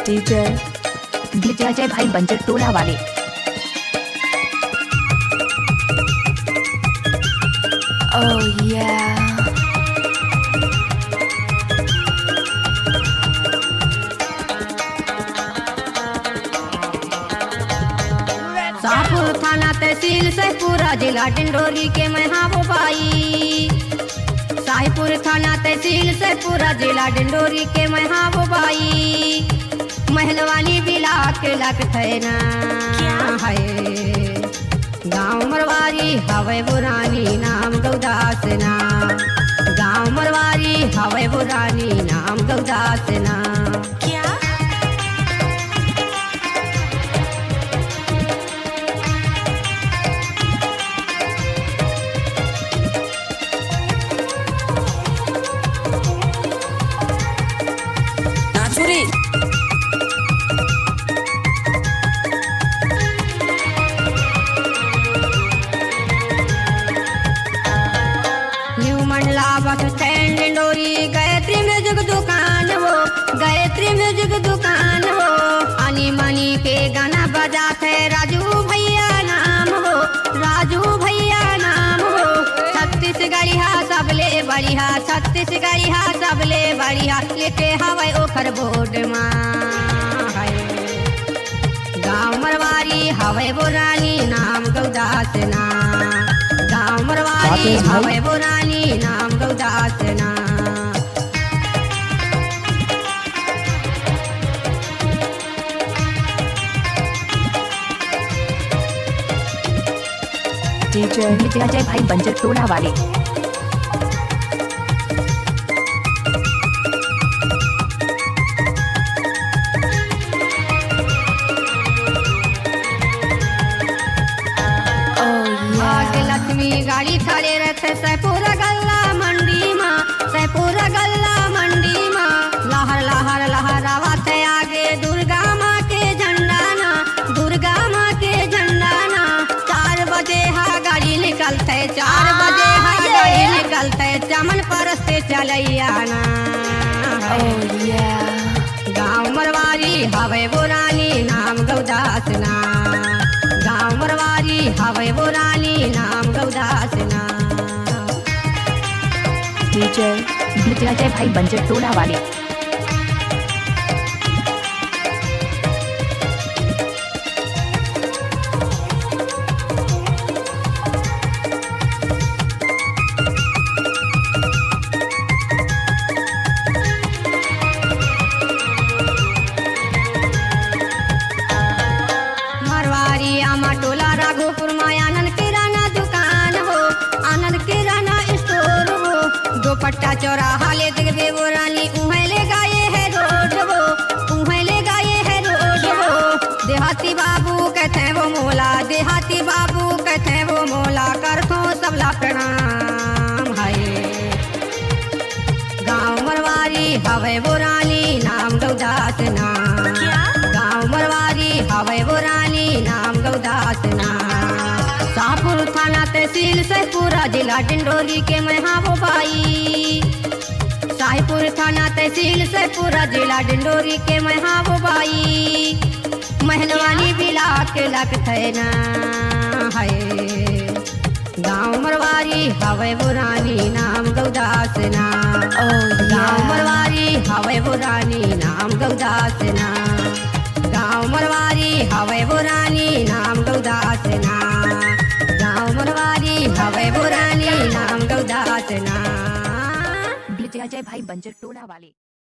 DJ Ajay भाई बंजर टोला वाले। Oh yeah. शाहपुर थाना तहसील से पूरा जिला डिंडोरी के मैं हाँ वो भाई। शाहपुर थाना तहसील से पूरा जिला डिंडोरी के मैं हाँ वो भाई। महलवानी बिला के लगत है ना है गाँव मरवारी हवे बुरानी नाम गौदास ना। गाँव मरवारी हवे बुरानी नाम गौदास ना। Mandla bus stand Dindori Gayatri music दुकान हो। गायत्री म्यूजिक दुकान हो। आनी मानी के गाना बजाते राजू भैया नाम हो। राजू भैया नाम हो। छत्तीसगढ़ी सबले बढ़िया छत्तीसगढ़ी सबले बढ़िया लेते हवे ओखर बोर्ड माँ। गाँव मरवारी हवे बुरानी नाम गौदास ना। गाँव मरवारी हवे बुरानी नाम गौदास ना। डीजे अजय भाई बंजर टोला वाले। लक्ष्मी गाड़ी खड़े रहते सैपुर गल्ला मंडी माँ। सैपुर गल्ला मंडी माँ लहर लहर लहरावा थे आगे दुर्गा माँ के झंडा ना। दुर्गा माँ के झंडा ना। 4 बजे हा गाड़ी निकलते 4 बजे हा गाड़ी निकलते चमन परस्ते चलैया ना। गाँव मरवारी हवे बुरानी नाम गौदास ना। गाँव मरवारी हवे बुरानी नाम गौदास ना। डीजे अजय भाई बंजर टोला वाले। मरवारी आमा टोला राघोपुर में आनंद किराना दुकान हो। आनंद किराना स्टोर हो। दोपट्टा चौराहा ले देखबे वो रानी उहे ले गाये है रोड हो। उहे ले गाये है रोड हो। देहाती बाबू कहते हैं वो मोला। देहाती बाबू कहते हैं वो मोला करतो सबला प्रणाम है। गाँव मरवारी हवे बुरानी नाम गौदास ना। गाँव मरवारी हवे बुरानी नाम गौदास ना। शाहपुर थाना तहसील से पूरा जिला डिंडोरी के मैं हाँ वो भाई। शाहपुर थाना तहसील से पूरा जिला डिंडोरी के मैं हाँ वो भाई। महलवानी बिला के लगत है ना है गाँव मरवारी हवे बुरानी नाम गौदास ना। गाँव मरवारी हवे बुरानी नाम गौदास ना। गाँव मरवारी हवे बुरानी नाम गौदास ना। गाँव मरवारी हवे बुरानी नाम गौदास ना। अजय भाई बंजर टोला वाले।